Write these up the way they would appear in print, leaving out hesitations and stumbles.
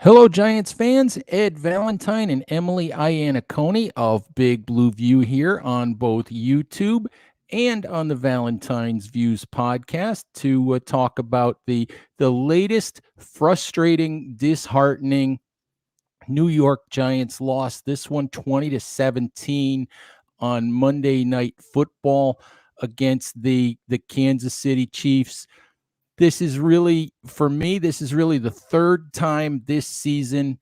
Hello, Giants fans. Ed Valentine and Emily Iannaconi of Big Blue View here on both YouTube and on the Valentine's Views podcast to talk about the latest frustrating, disheartening New York Giants loss. This one 20-17 on Monday Night Football against the Kansas City Chiefs. This is really, for me, this is really the third time this season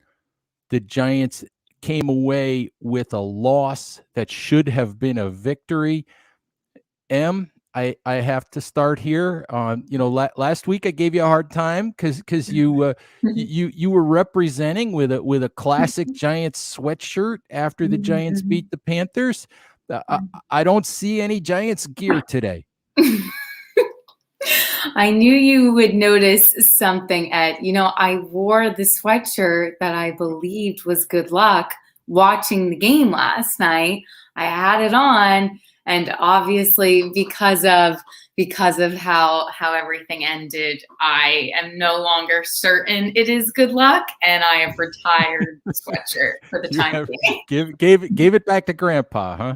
the Giants came away with a loss that should have been a victory. I have to start here. Last week I gave you a hard time because you were representing with a classic Giants sweatshirt after the Giants beat the Panthers. I don't see any Giants gear today. I knew you would notice something, Ed. I wore the sweatshirt that I believed was good luck watching the game last night. I had it on, and obviously because of how everything ended, I am no longer certain it is good luck, and I have retired the sweatshirt for the time being. Gave it back to Grandpa, huh?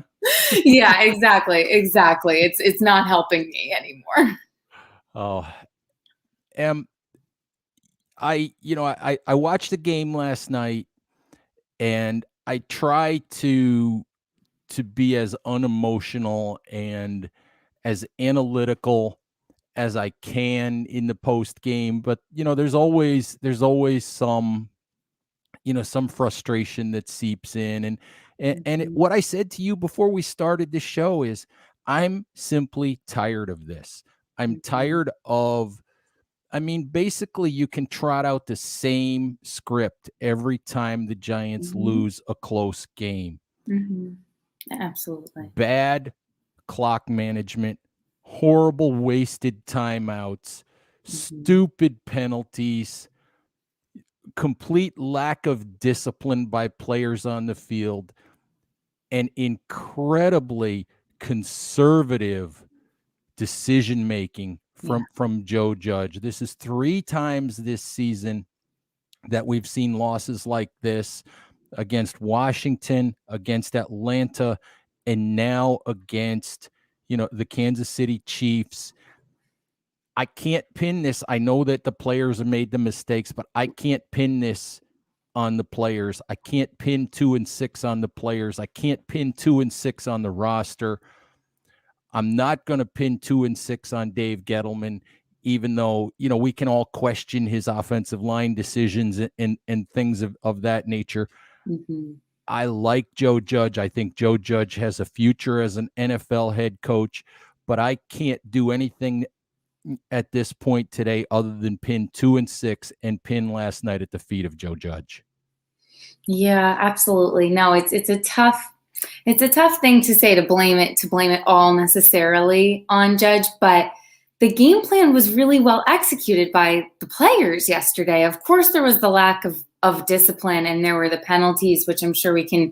Yeah, exactly. It's not helping me anymore. Oh, I watched the game last night, and I try to be as unemotional and as analytical as I can in the post game. But there's always some some frustration that seeps in, and what I said to you before we started the show is I'm simply tired of this. I'm tired of, basically you can trot out the same script every time the Giants lose a close game. Absolutely. Bad clock management, horrible wasted timeouts, stupid penalties, complete lack of discipline by players on the field, and incredibly conservative decision making from Joe Judge. This is 3 times this season that we've seen losses like this, against Washington, against Atlanta, and now against the Kansas City Chiefs. I can't pin this. I know that the players have made the mistakes, but I can't pin this on the players. I can't pin 2-6 on the players. I can't pin 2-6 on the roster. I'm not going to pin 2-6 on Dave Gettleman, even though, we can all question his offensive line decisions and things of that nature. I like Joe Judge. I think Joe Judge has a future as an NFL head coach, but I can't do anything at this point today other than pin 2-6 and pin last night at the feet of Joe Judge. Yeah, absolutely. No, it's a tough thing to say, to blame it all necessarily on Judge, but the game plan was really well executed by the players yesterday. Of course, there was the lack of discipline, and there were the penalties, which I'm sure we can,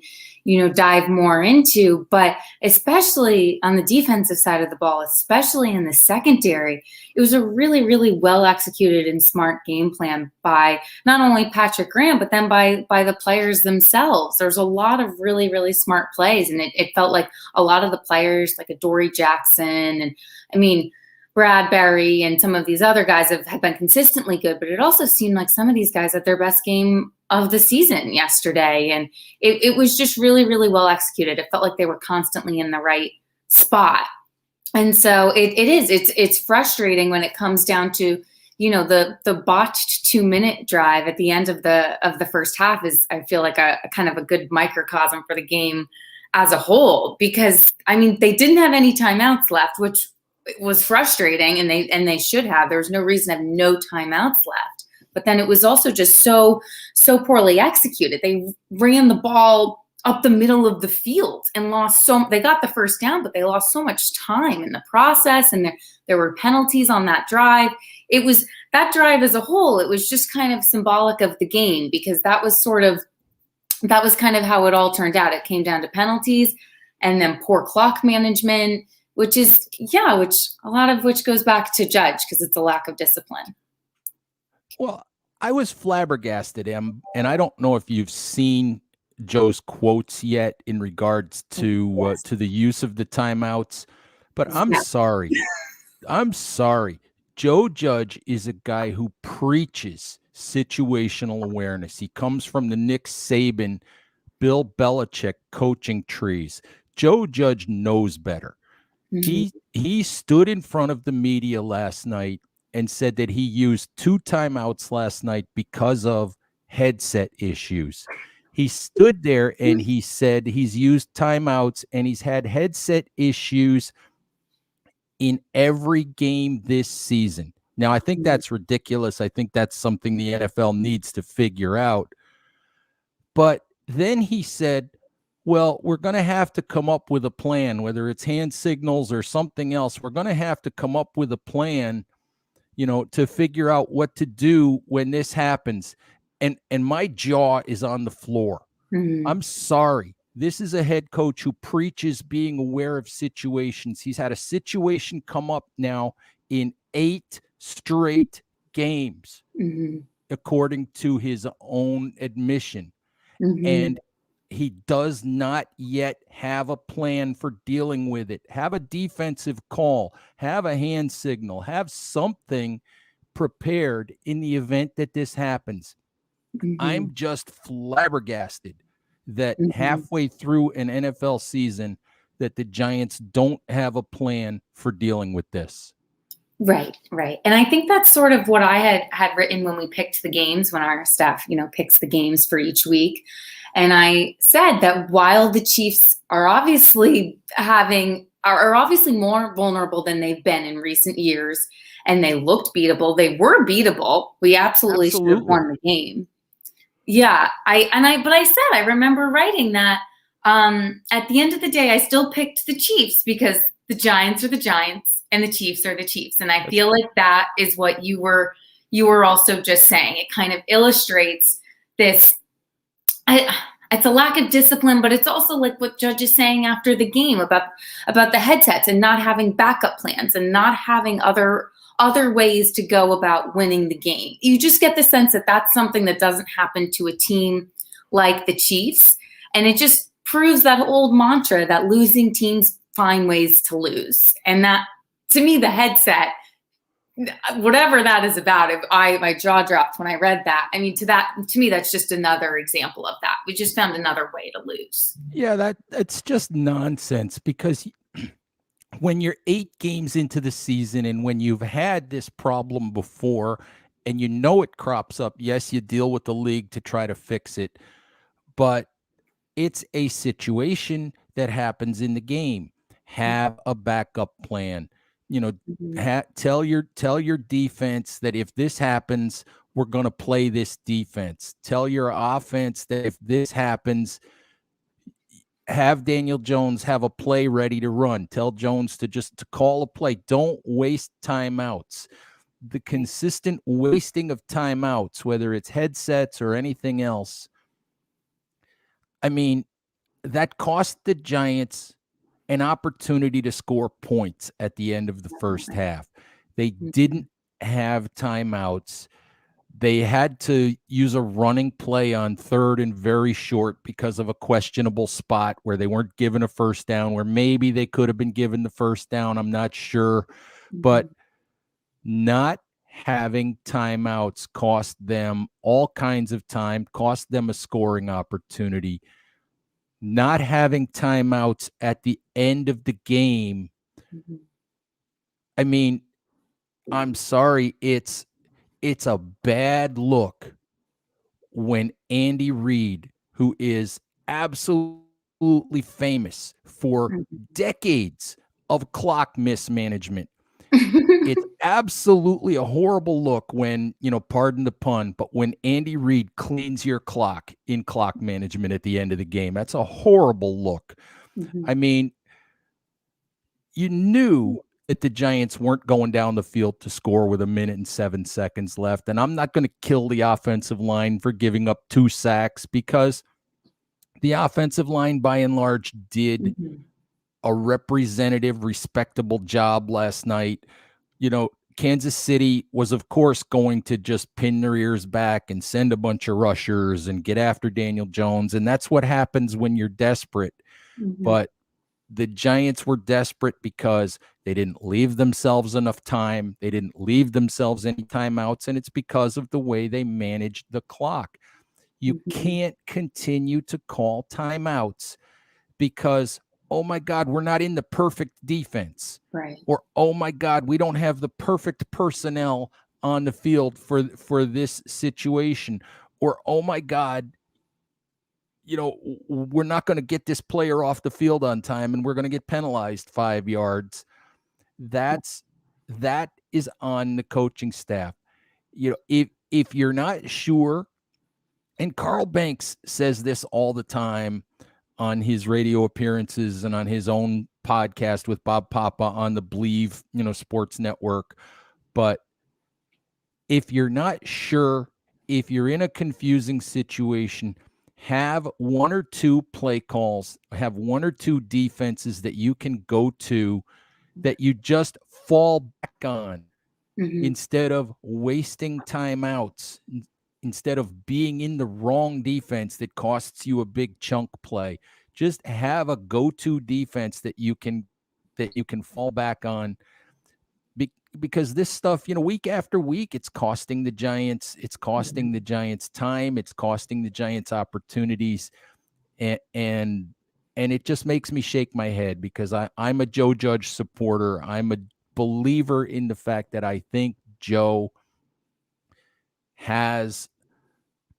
dive more into, but especially on the defensive side of the ball, especially in the secondary, it was a really, really well executed and smart game plan by not only Patrick Graham, but then by the players themselves. There's a lot of really, really smart plays, and it felt like a lot of the players, like a Dory Jackson, and Bradbury and some of these other guys have been consistently good, but it also seemed like some of these guys had their best game of the season yesterday. And it was just really, really well executed. It felt like they were constantly in the right spot. And so it's frustrating when it comes down to, the botched 2-minute drive at the end of the first half is, I feel like, a kind of a good microcosm for the game as a whole, because they didn't have any timeouts left, which was frustrating, and they should have. There was no reason to have no timeouts left. But then it was also just so poorly executed. They ran the ball up the middle of the field and they got the first down, but they lost so much time in the process, and there were penalties on that drive. It was that drive as a whole, it was just kind of symbolic of the game, because that was kind of how it all turned out. It came down to penalties and then poor clock management, which a lot of which goes back to Judge, because it's a lack of discipline. Well, I was flabbergasted, and I don't know if you've seen Joe's quotes yet in regards to the use of the timeouts, but I'm Yeah. sorry. I'm sorry. Joe Judge is a guy who preaches situational awareness. He comes from the Nick Saban, Bill Belichick coaching trees. Joe Judge knows better. Mhm. He stood in front of the media last night and said that he used 2 timeouts last night because of headset issues. He stood there and he said he's used timeouts and he's had headset issues in every game this season. Now, I think that's ridiculous. I think that's something the NFL needs to figure out. But then he said, well, we're going to have to come up with a plan, whether it's hand signals or something else. We're going to have to come up with a plan, to figure out what to do when this happens. And my jaw is on the floor. Mhm. I'm sorry. This is a head coach who preaches being aware of situations. He's had a situation come up now in 8 straight games, Mhm. according to his own admission. Mhm. And he does not yet have a plan for dealing with it. Have a defensive call, have a hand signal, have something prepared in the event that this happens. Mhm. I'm just flabbergasted that Mhm. halfway through an NFL season that the Giants don't have a plan for dealing with this. Right, right. And I think that's sort of what I had written when we picked the games, when our staff, picks the games for each week. And I said that while the Chiefs are obviously are obviously more vulnerable than they've been in recent years, and they looked beatable, they were beatable. We absolutely should have Absolutely. won the game. Yeah, but I said I remember writing that at the end of the day, I still picked the Chiefs because the Giants are the Giants and the Chiefs are the Chiefs, and I That's feel like that is what you were also just saying. It kind of illustrates this. It's a lack of discipline, but it's also like what Judge is saying after the game about the headsets and not having backup plans and not having other ways to go about winning the game. You just get the sense that that's something that doesn't happen to a team like the Chiefs, and it just proves that old mantra that losing teams find ways to lose. And that, to me, the headset, whatever that is about, if my jaw dropped when I read that. I mean, to me that's just another example of that. We just found another way to lose. Yeah, that's just nonsense because when you're 8 games into the season and when you've had this problem before and it crops up, yes, you deal with the league to try to fix it, but it's a situation that happens in the game. Have a backup plan. You know, Mhm. tell your defense that if this happens, we're going to play this defense. Tell your offense that if this happens, have Daniel Jones have a play ready to run. Tell Jones to call a play. Don't waste timeouts. The consistent wasting of timeouts, whether it's headsets or anything else, I mean, that cost the Giants an opportunity to score points at the end of the first half. They didn't have timeouts. They had to use a running play on third and very short because of a questionable spot where they weren't given a first down, where maybe they could have been given the first down. I'm not sure. But not having timeouts cost them all kinds of time, cost them a scoring opportunity. Not having timeouts at the end of the game, I mean, I'm sorry, it's a bad look when Andy Reid, who is absolutely famous for decades of clock mismanagement, it's absolutely a horrible look when, pardon the pun, but when Andy Reid cleans your clock in clock management at the end of the game, that's a horrible look. I mean, you knew that the Giants weren't going down the field to score with 1 minute and 7 seconds left. And I'm not going to kill the offensive line for giving up 2 sacks because the offensive line, by and large, did a representative, respectable job last night. Kansas City was, of course, going to just pin their ears back and send a bunch of rushers and get after Daniel Jones. And that's what happens when you're desperate. Mm-hmm. But the Giants were desperate because they didn't leave themselves enough time. They didn't leave themselves any timeouts. And it's because of the way they managed the clock. You Mm-hmm. can't continue to call timeouts because, oh my God, we're not in the perfect defense. Right. Or, oh my God, we don't have the perfect personnel on the field for this situation. Or, oh my God, we're not going to get this player off the field on time and we're going to get penalized 5 yards. That is on the coaching staff. If you're not sure, and Carl Banks says this all the time on his radio appearances and on his own podcast with Bob Papa on the Believe, Sports Network. But if you're not sure, if you're in a confusing situation, have one or two play calls, have one or two defenses that you can go to that you just fall back on instead of wasting timeouts, instead of being in the wrong defense that costs you a big chunk play. Just have a go-to defense that you can fall back on, because this stuff, week after week, it's costing the Giants. It's costing the Giants time. It's costing the Giants opportunities, and it just makes me shake my head because I'm a Joe Judge supporter. I'm a believer in the fact that I think Joe has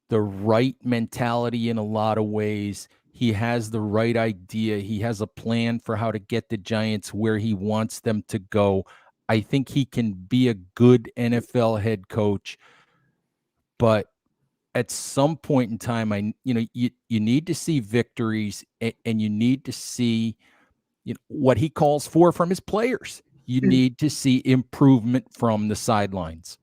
the right mentality in a lot of ways. He has the right idea. He has a plan for how to get the Giants where he wants them to go. I think he can be a good NFL head coach, but at some point in time, you need to see victories, and you need to see what he calls for from his players. You need to see improvement from the sidelines.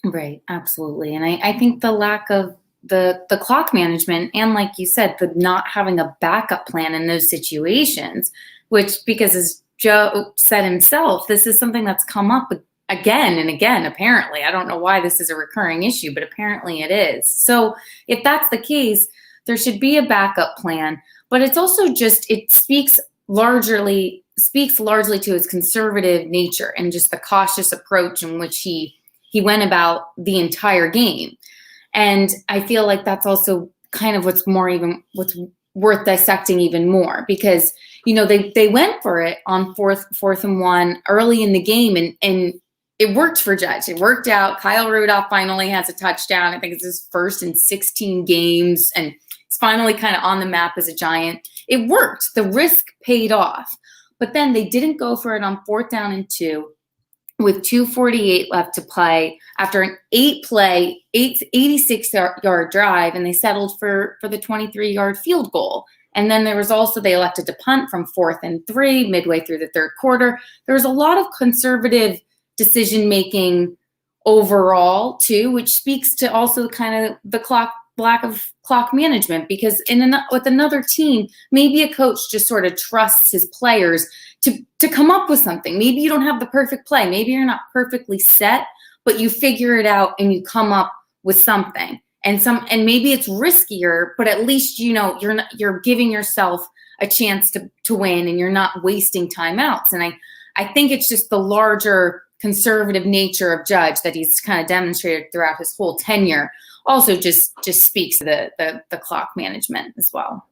Right, absolutely. And I think the lack of the clock management, and like you said, the not having a backup plan in those situations, which, because as Joe said himself, this is something that's come up again and again, apparently. I don't know why this is a recurring issue, but apparently it is. So if that's the case, there should be a backup plan. But it's also just, it speaks largely to his conservative nature and just the cautious approach in which he went about the entire game. And I feel like that's also kind of what's worth dissecting even more, because, they went for it on fourth and one early in the game, and it worked for Judge. It worked out. Kyle Rudolph finally has a touchdown. I think it's his first in 16 games, and it's finally kind of on the map as a Giant. It worked. The risk paid off. But then they didn't go for it on 4th down and 2. With 2:48 left to play after an 86-yard drive, and they settled for the 23-yard field goal. And then there was also, they elected to punt from 4th and 3 midway through the third quarter. There was a lot of conservative decision-making overall too, which speaks to also kind of the lack of clock management, because with another team, maybe a coach just sort of trusts his players to come up with something. Maybe you don't have the perfect play. Maybe you're not perfectly set, but you figure it out and you come up with something. And maybe it's riskier, but at least you're giving yourself a chance to win, and you're not wasting timeouts. And I think it's just the larger conservative nature of Judge that he's kind of demonstrated throughout his whole tenure also just speaks to the clock management as well.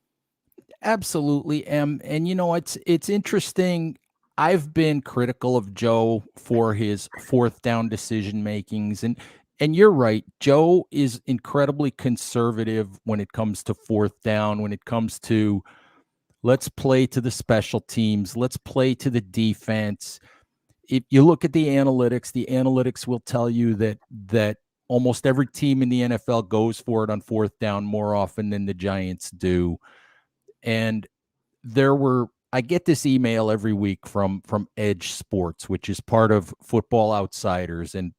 Absolutely, and it's interesting. I've been critical of Joe for his 4th down decision makings, and you're right. Joe is incredibly conservative when it comes to 4th down. When it comes to, let's play to the special teams, let's play to the defense. If you look at the analytics will tell you that almost every team in the NFL goes for it on 4th down more often than the Giants do. And I get this email every week from Edge Sports, which is part of Football Outsiders. And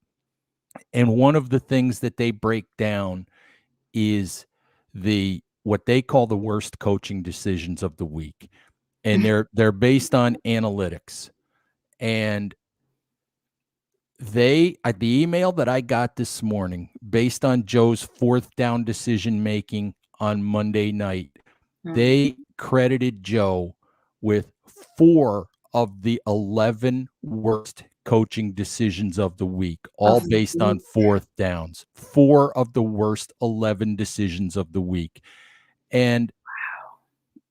one of the things that they break down is what they call the worst coaching decisions of the week. And they're based on analytics. And the email that I got this morning, based on Joe's fourth down decision making on Monday night, they credited Joe with 4 of the 11 worst coaching decisions of the week, all based on fourth downs. 4 of the worst 11 decisions of the week. And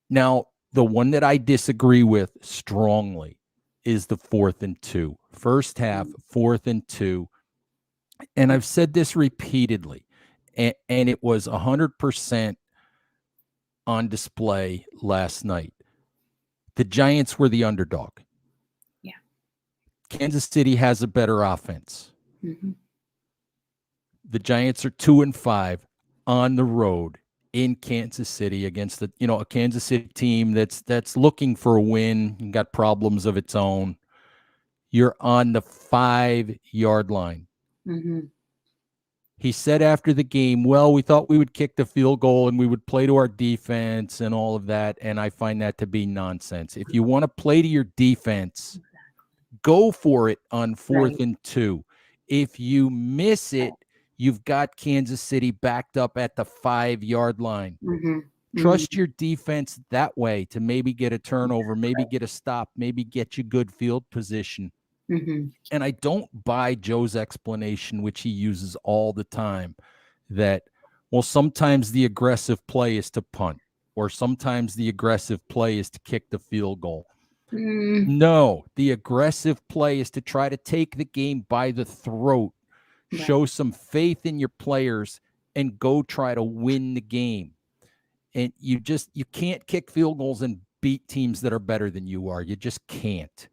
now the one that I disagree with strongly is the 4th and 2. First half, 4th and 2. And I've said this repeatedly, and it was 100% on display last night. The Giants were the underdog. Yeah. Kansas City has a better offense. Mm-hmm. The Giants are 2-5 on the road in Kansas City against a Kansas City team that's looking for a win and got problems of its own. You're on the 5-yard line. Mm-hmm. He said after the game, well, we thought we would kick the field goal and we would play to our defense and all of that. And I find that to be nonsense. If you want to play to your defense, go for it on 4th and 2. If you miss it, you've got Kansas City backed up at the 5-yard line. Mm-hmm. Trust your defense that way to maybe get a turnover, maybe get a stop, maybe get you good field position. Mm-hmm. And I don't buy Joe's explanation, which he uses all the time, that, well, sometimes the aggressive play is to punt, or sometimes the aggressive play is to kick the field goal. No, the aggressive play is to try to take the game by the throat, show some faith in your players, and go try to win the game. And you can't kick field goals and beat teams that are better than you are. You just can't.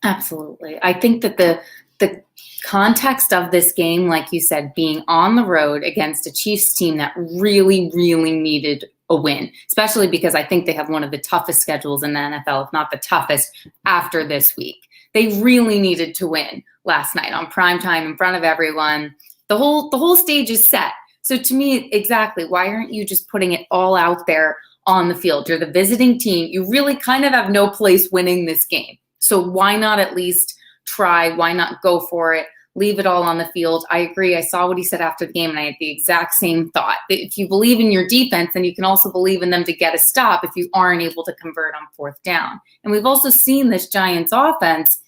Absolutely. I think that the context of this game, like you said, being on the road against a Chiefs team that really, really needed a win, especially because I think they have one of the toughest schedules in the NFL, if not the toughest, after this week. They really needed to win last night on primetime in front of everyone. The whole stage is set. So to me, exactly, why aren't you just putting it all out there on the field? You're the visiting team. You really kind of have no place winning this game. So why not at least try? Why not go for it? Leave it all on the field. I agree. I saw what he said after the game, and I had the exact same thought. If you believe in your defense, then you can also believe in them to get a stop if you aren't able to convert on 4th down. And we've also seen this Giants offense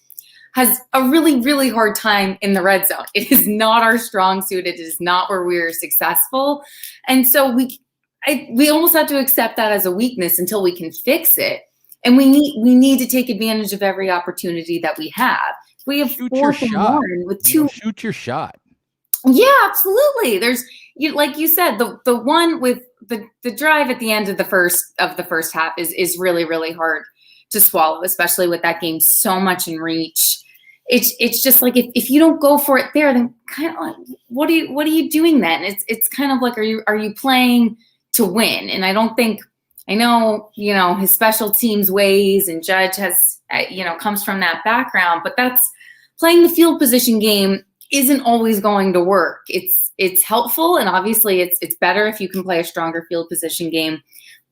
has a really, really hard time in the red zone. It is not our strong suit. It is not where we are successful. And so we almost have to accept that as a weakness until we can fix it. And we need to take advantage of every opportunity that we have. If we have 4th and 1 with 2. Shoot your shot. Yeah, absolutely. There's like you said, the one with the drive at the end of the first half is really, really hard to swallow, especially with that game so much in reach. It's just like if you don't go for it there, then kind of like what are you doing then? It's kind of like are you playing to win? And I know, his special teams ways, and Judge has, comes from that background, but that's playing the field position game isn't always going to work. It's helpful, and obviously it's better if you can play a stronger field position game,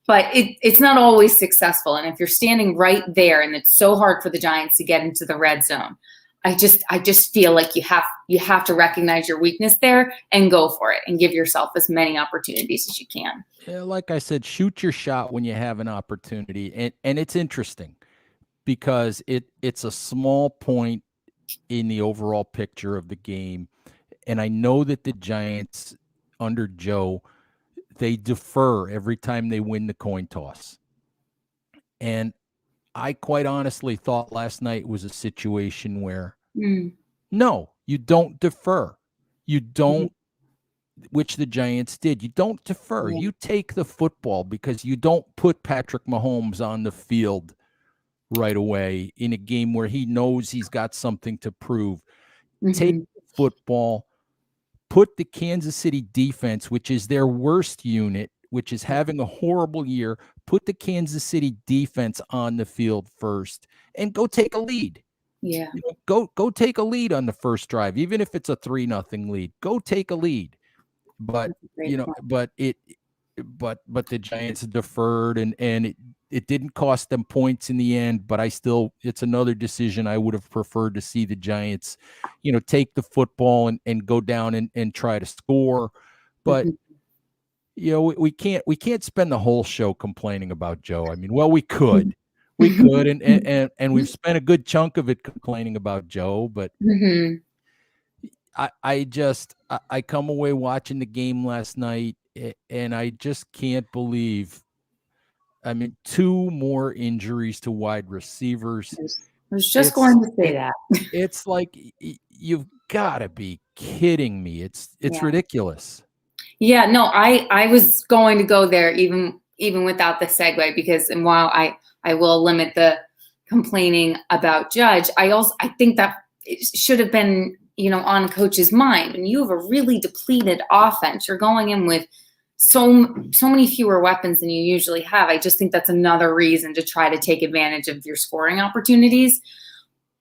but it's not always successful. And if you're standing right there, and it's so hard for the Giants to get into the red zone, I just feel like you have to recognize your weakness there and go for it and give yourself as many opportunities as you can. Yeah, like I said, shoot your shot when you have an opportunity. And it's interesting because it's a small point in the overall picture of the game. And I know that the Giants under Joe, they defer every time they win the coin toss. And I quite honestly thought last night was a situation where no, you don't defer. You don't, which the Giants did. You don't defer. You take the football because you don't put Patrick Mahomes on the field right away in a game where he knows he's got something to prove. Take the football, put the Kansas City defense, which is their worst unit, which is having a horrible year, put the Kansas City defense on the field first and go take a lead. Yeah. Go take a lead on the first drive, even if it's a 3-0 lead. Go take a lead. But but the Giants deferred, and it didn't cost them points in the end, but it's another decision I would have preferred to see the Giants, take the football and go down and try to score. But Mhm. we can't spend the whole show complaining about Joe. I mean, well, we could, and we've spent a good chunk of it complaining about Joe, but Mhm. I come away watching the game last night, and I just can't believe. I mean, two more injuries to wide receivers. I was just It's going to say it, that. it's like you've got to be kidding me. It's Yeah. ridiculous. Yeah, no, I was going to go there even without the segue, because and while I will limit the complaining about Judge, I think that it should have been, on a coach's mind. When you have a really depleted offense, you're going in with so many fewer weapons than you usually have. I just think that's another reason to try to take advantage of your scoring opportunities.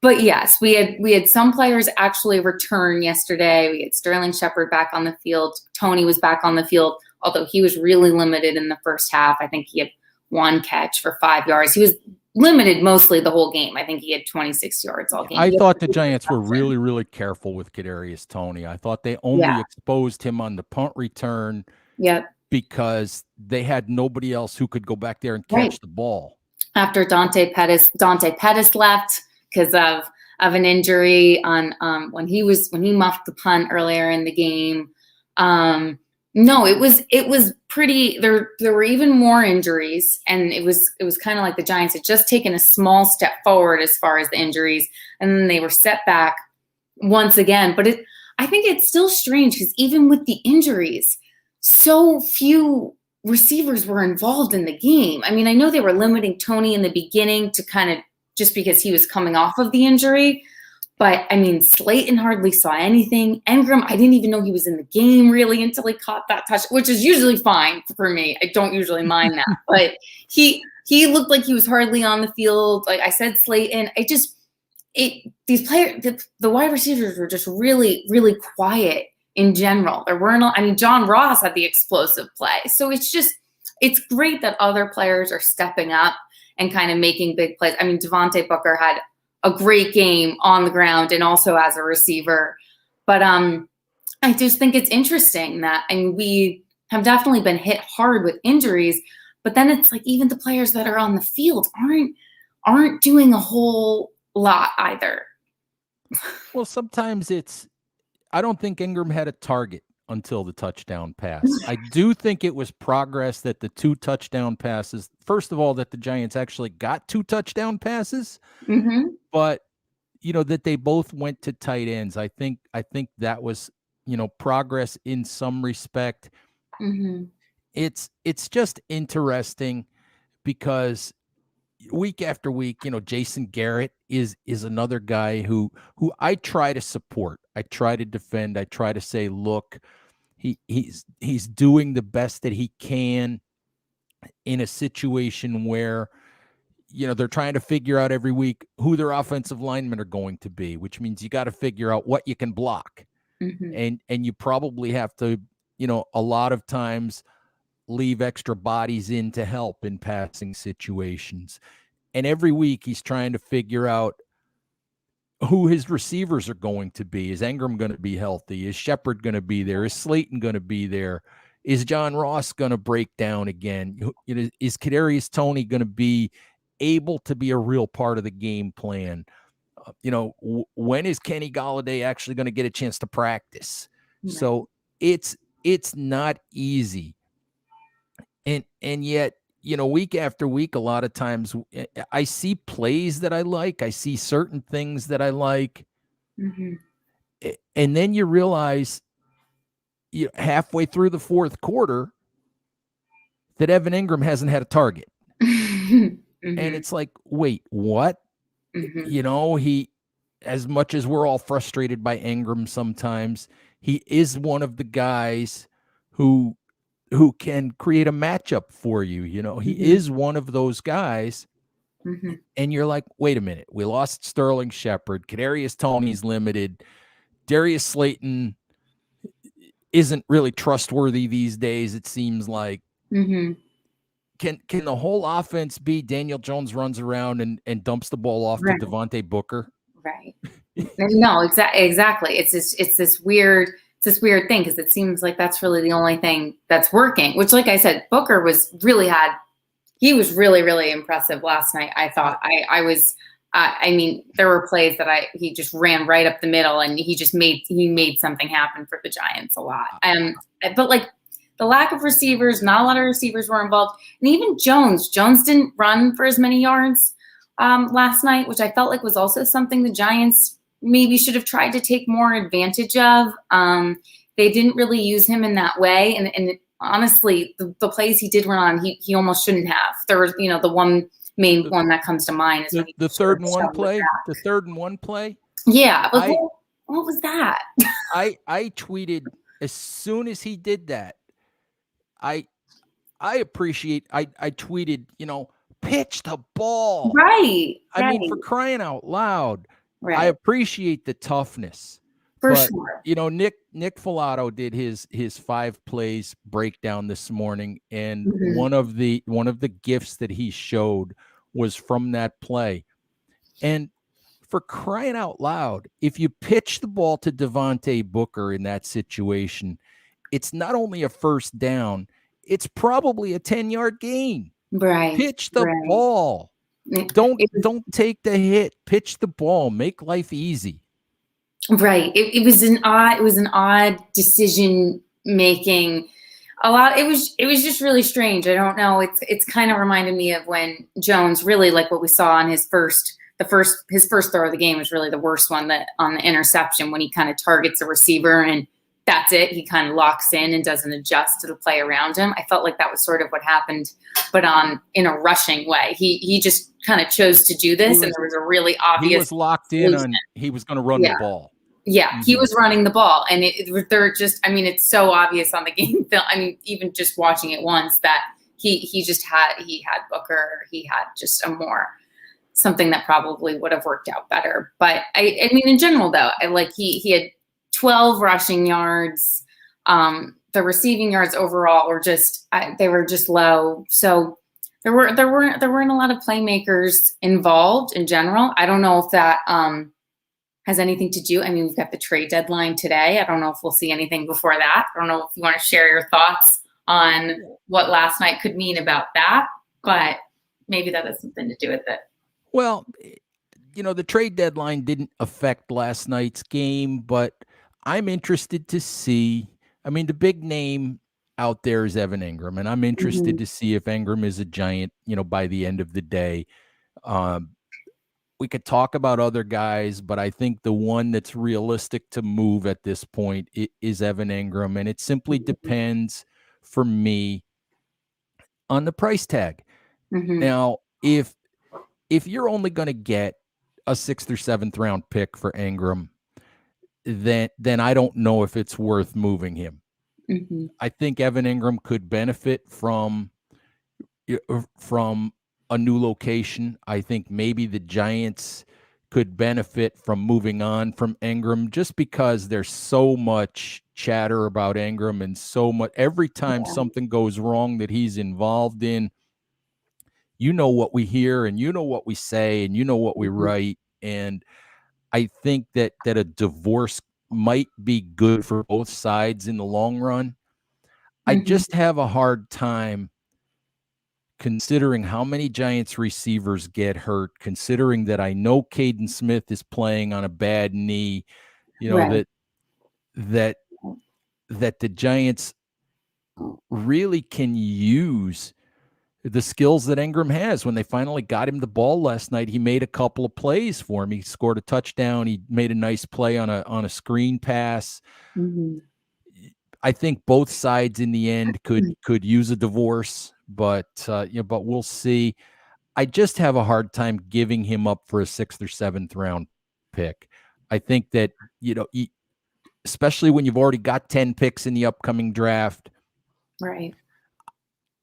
But yes, we had some players actually return yesterday. We had Sterling Shepard back on the field. Tony was back on the field, although he was really limited in the first half. I think he had one catch for 5 yards. He was limited mostly the whole game. I think he had 26 yards all game. I He had thought the 3 Giants were receptions. really, really careful with Kadarius Toney. I thought they Yeah. only exposed him on the punt return Yep. because they had nobody else who could go back there and Right. catch the ball. After Dante Pettis left because of an injury on when he muffed the punt earlier in the game. No, it was pretty. There were even more injuries, and it was kind of like the Giants had just taken a small step forward as far as the injuries, and then they were set back once again. But I think it's still strange because even with the injuries, so few receivers were involved in the game. I mean, I know they were limiting Tony in the beginning to kind of just because he was coming off of the injury. But I mean, Slayton hardly saw anything. Engram, I didn't even know he was in the game really until he caught that touch, which is usually fine for me. I don't usually mind that. But he looked like he was hardly on the field. Like I said, Slayton, these players, the wide receivers were just really, really quiet in general. There weren't, I mean, John Ross had the explosive play. So it's great that other players are stepping up and kind of making big plays. I mean, Devontae Booker had a great game on the ground and also as a receiver. But I just think it's interesting that, I mean, we have definitely been hit hard with injuries, but then it's like even the players that are on the field aren't doing a whole lot either. Well, sometimes I don't think Ingram had a target until the touchdown pass. I do think it was progress that the 2 touchdown passes, first of all, that the Giants actually got 2 touchdown passes, but that they both went to tight ends. I think that was, progress in some respect. It's just interesting because week after week, Jason Garrett is another guy who I try to support. I try to defend. I try to say, look, he's doing the best that he can in a situation where they're trying to figure out every week who their offensive linemen are going to be, which means you got to figure out what you can block. And you probably have to, a lot of times leave extra bodies in to help in passing situations. And every week he's trying to figure out who his receivers are going to be. Is Engram going to be healthy? Is Shepard going to be there? Is Slayton going to be there? Is John Ross going to break down again? Is Kadarius Toney going to be able to be a real part of the game plan? When is Kenny Golladay actually going to get a chance to practice? Right. So it's not easy. And yet, week after week, a lot of times I see plays that I like. I see certain things that I like. And then you realize halfway through the fourth quarter that Evan Ingram hasn't had a target. And it's like, wait, what? He, as much as we're all frustrated by Ingram sometimes, he is one of the guys who can create a matchup for you. He is one of those guys. And you're like, wait a minute, we lost Sterling Shepard. Kadarius Toney's limited. Darius Slayton isn't really trustworthy these days, it seems like. can the whole offense be Daniel Jones runs around and dumps the ball off to Right. Devontae Booker? Right. No, exactly. It's this weird thing because it seems like that's really the only thing that's working. Which, like I said, Booker he was really, really impressive last night. I thought I was. I mean, there were plays that he just ran right up the middle, and he made something happen for the Giants a lot. But like the lack of receivers, not a lot of receivers were involved, and even Jones didn't run for as many yards last night, which I felt like was also something the Giants maybe should have tried to take more advantage of. They didn't really use him in that way, and honestly, the plays he did run on, he almost shouldn't have. There was, the one main one that comes to mind is the third and one play. The third and one play. Yeah, but what was that? I tweeted as soon as he did that. I appreciate. I tweeted, pitch the ball. Right. I mean, for crying out loud. Right. I appreciate the toughness. For sure. Nick Filato did his 5 plays breakdown this morning, and one of the gifts that he showed was from that play. And for crying out loud, if you pitch the ball to Devontae Booker in that situation, it's not only a first down, it's probably a 10-yard gain. Right. Pitch the ball. Don't take the hit. Pitch the ball. Make life easy. Right. It was an odd decision making. It was just really strange. I don't know. It's kind of reminded me of when Jones, really like what we saw on his first throw of the game was really the worst one, that on the interception, when he kind of targets a receiver and that's it. He kind of locks in and doesn't adjust to the play around him. I felt like that was sort of what happened, but in a rushing way. He just kind of chose to do this, and there was a really obvious. He was locked in on he was going to run the ball. Yeah, he was running the ball, and they're just. I mean, it's so obvious on the game film. I mean, even just watching it once, that he had Booker. He had just something that probably would have worked out better. But I mean, in general, though, he had 12 rushing yards. The receiving yards overall were just low. So there weren't a lot of playmakers involved in general. I don't know if that has anything to do. I mean, we've got the trade deadline today. I don't know if we'll see anything before that. I don't know if you want to share your thoughts on what last night could mean about that, but maybe that has something to do with it. Well, the trade deadline didn't affect last night's game, but I'm interested to see. I mean, the big name out there is Evan Engram, and I'm interested to see if Engram is a Giant, by the end of the day. We could talk about other guys, but I think the one that's realistic to move at this point is Evan Engram, and it simply depends for me on the price tag. Now, if you're only going to get a 6th or 7th round pick for Engram, then I don't know if it's worth moving him. I think Evan Engram could benefit from a new location. I think maybe the Giants could benefit from moving on from Engram, just because there's so much chatter about Engram, and so much every time something goes wrong that he's involved in, what we hear, and what we say, and what we write. And I think that a divorce might be good for both sides in the long run. I just have a hard time considering how many Giants receivers get hurt, considering that I know Caden Smith is playing on a bad knee, that the Giants really can use the skills that Engram has. When they finally got him the ball last night, he made a couple of plays for him. He scored a touchdown. He made a nice play on a screen pass. I think both sides in the end could use a divorce, but we'll see. I just have a hard time giving him up for a 6th or 7th round pick. I think that, especially when you've already got 10 picks in the upcoming draft. Right.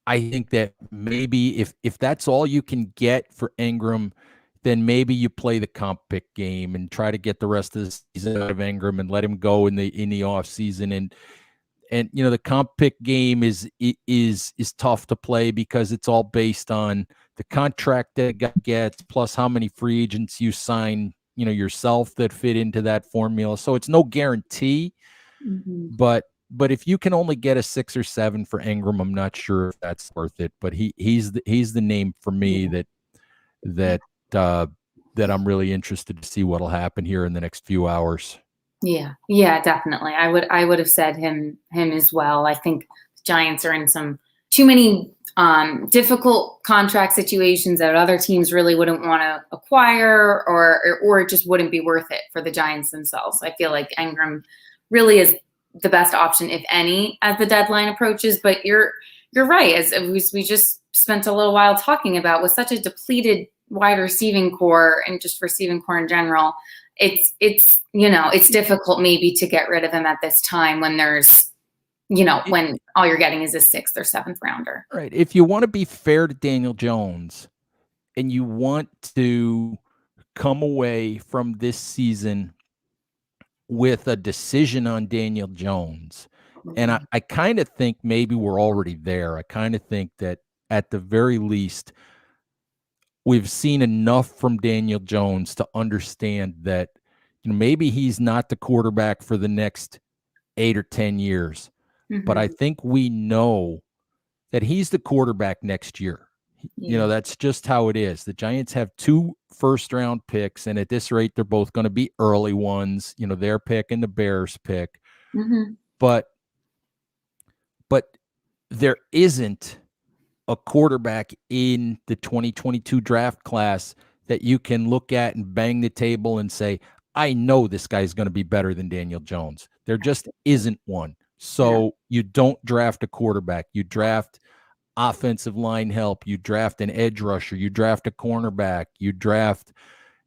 I think that maybe if that's all you can get for Engram, then maybe you play the comp pick game and try to get the rest of the season out of Engram and let him go in the off season. and the comp pick game is tough to play because it's all based on the contract that a guy gets plus how many free agents you sign, yourself that fit into that formula. So it's no guarantee, Mm-hmm. but if you can only get a 6 or 7 for Ingram, I'm not sure if that's worth it. But he's the name for me Yeah. that uh, that I'm really interested to see what'll happen here in the next few hours. Yeah, yeah, definitely. I would have said him as well. I think the Giants are in some too many difficult contract situations that other teams really wouldn't want to acquire, or it just wouldn't be worth it for the Giants themselves. I feel like Ingram really is the best option, if any, as the deadline approaches. But you're right, as we just spent a little while talking about, with such a depleted wide receiving core and just receiving core in general. It's difficult maybe to get rid of him at this time when when all you're getting is a 6th or 7th rounder. Right. If you want to be fair to Daniel Jones and you want to come away from this season with a decision on Daniel Jones, and I kind of think maybe we're already there. I kind of think that at the very least, we've seen enough from Daniel Jones to understand that maybe he's not the quarterback for the next 8 or 10 years, but I think we know that he's the quarterback next year. Yeah. That's just how it is. The Giants have 2 first-round picks, and at this rate, they're both going to be early ones. Their pick and the Bears pick. Mm-hmm. But there isn't a quarterback in the 2022 draft class that you can look at and bang the table and say, I know this guy's going to be better than Daniel Jones. There just isn't one. So you don't draft a quarterback. You draft offensive line help. You draft an edge rusher. You draft a cornerback. You draft,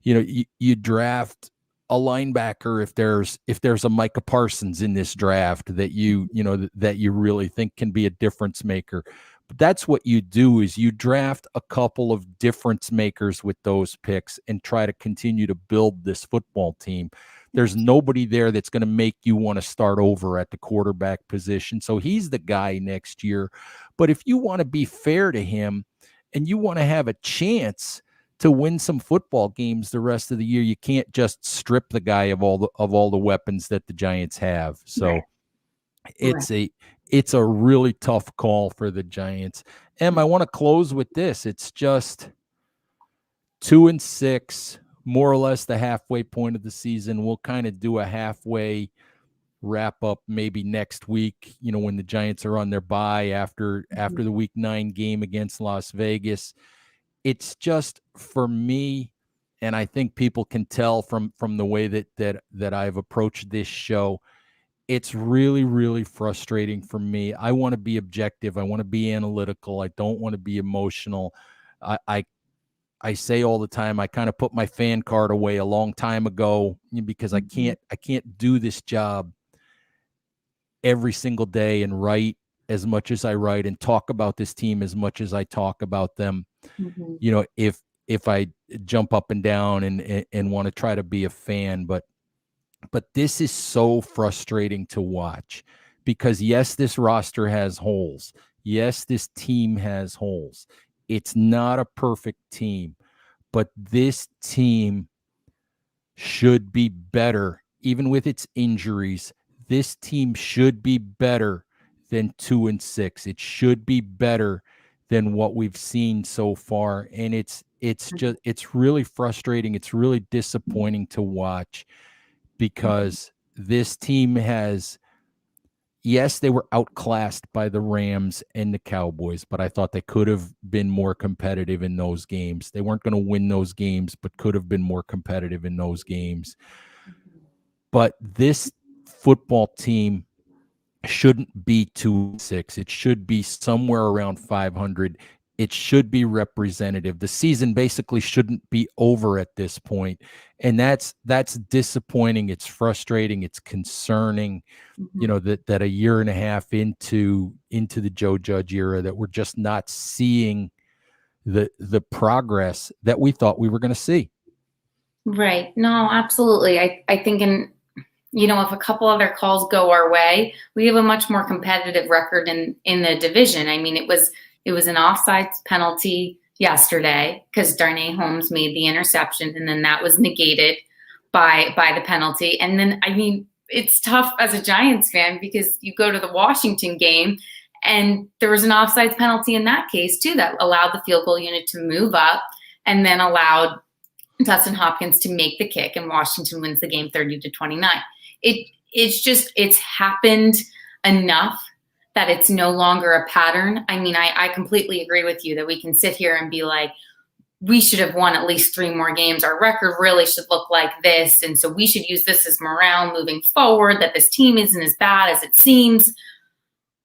you draft a linebacker if there's a Micah Parsons in this draft that that you really think can be a difference maker. But that's what you do, is you draft a couple of difference makers with those picks and try to continue to build this football team. There's nobody there that's going to make you want to start over at the quarterback position. So he's the guy next year. But if you want to be fair to him and you want to have a chance to win some football games the rest of the year, you can't just strip the guy of all the weapons that the Giants have. So it's a really tough call for the Giants. I want to close with this. It's just 2-6, more or less the halfway point of the season. We'll kind of do a halfway wrap up maybe next week, when the Giants are on their bye after the week 9 game against Las Vegas. It's just, for me, and I think people can tell from the way that I've approached this show, it's really, really frustrating for me. I want to be objective. I want to be analytical. I don't want to be emotional. I say all the time, I kind of put my fan card away a long time ago because I can't do this job every single day and write as much as I write and talk about this team as much as I talk about them. If I jump up and down and want to try to be a fan, but this is so frustrating to watch because yes, this roster has holes. Yes, this team has holes. It's not a perfect team, but this team should be better, even with its injuries. This team should be better than 2-6. It should be better than what we've seen so far. And it's really frustrating. It's really disappointing to watch because this team has, yes, they were outclassed by the Rams and the Cowboys, but I thought they could have been more competitive in those games. They weren't going to win those games, but could have been more competitive in those games. But this football team shouldn't be 2-6. It should be somewhere around 500. It should be representative. The season basically shouldn't be over at this point. And that's disappointing. It's frustrating. It's concerning, that a year and a half into the Joe Judge era that we're just not seeing the progress that we thought we were going to see. Right. No, absolutely. I think if a couple other calls go our way, we have a much more competitive record in the division. I mean, it was an offside penalty yesterday because Darnay Holmes made the interception, and then that was negated by the penalty. And then, I mean, it's tough as a Giants fan because you go to the Washington game and there was an offsides penalty in that case too that allowed the field goal unit to move up and then allowed Dustin Hopkins to make the kick, and Washington wins the game 30-29. It's happened enough that it's no longer a pattern. I mean, I completely agree with you that we can sit here and be like, we should have won at least 3 more games. Our record really should look like this. And so we should use this as morale moving forward, that this team isn't as bad as it seems.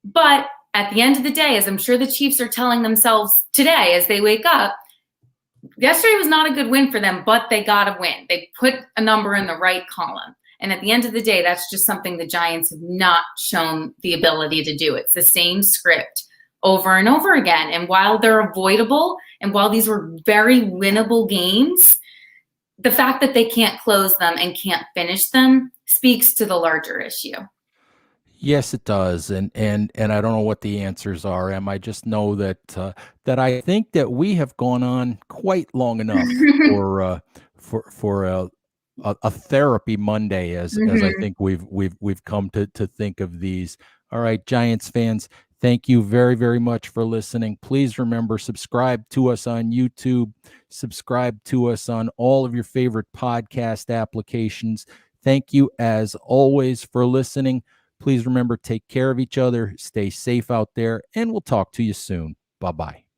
But at the end of the day, as I'm sure the Chiefs are telling themselves today as they wake up, yesterday was not a good win for them, but they got a win. They put a number in the right column. And at the end of the day, that's just something the Giants have not shown the ability to do. It's the same script over and over again. And while they're avoidable, and while these were very winnable games, the fact that they can't close them and can't finish them speaks to the larger issue. Yes, it does, and I don't know what the answers are. I just know that that I think that we have gone on quite long enough for a therapy Monday, as I think we've come to think of these. All right, Giants fans, thank you very, very much for listening. Please remember, subscribe to us on YouTube, subscribe to us on all of your favorite podcast applications. Thank you, as always, for listening. Please remember, take care of each other, stay safe out there, and we'll talk to you soon. Bye-bye.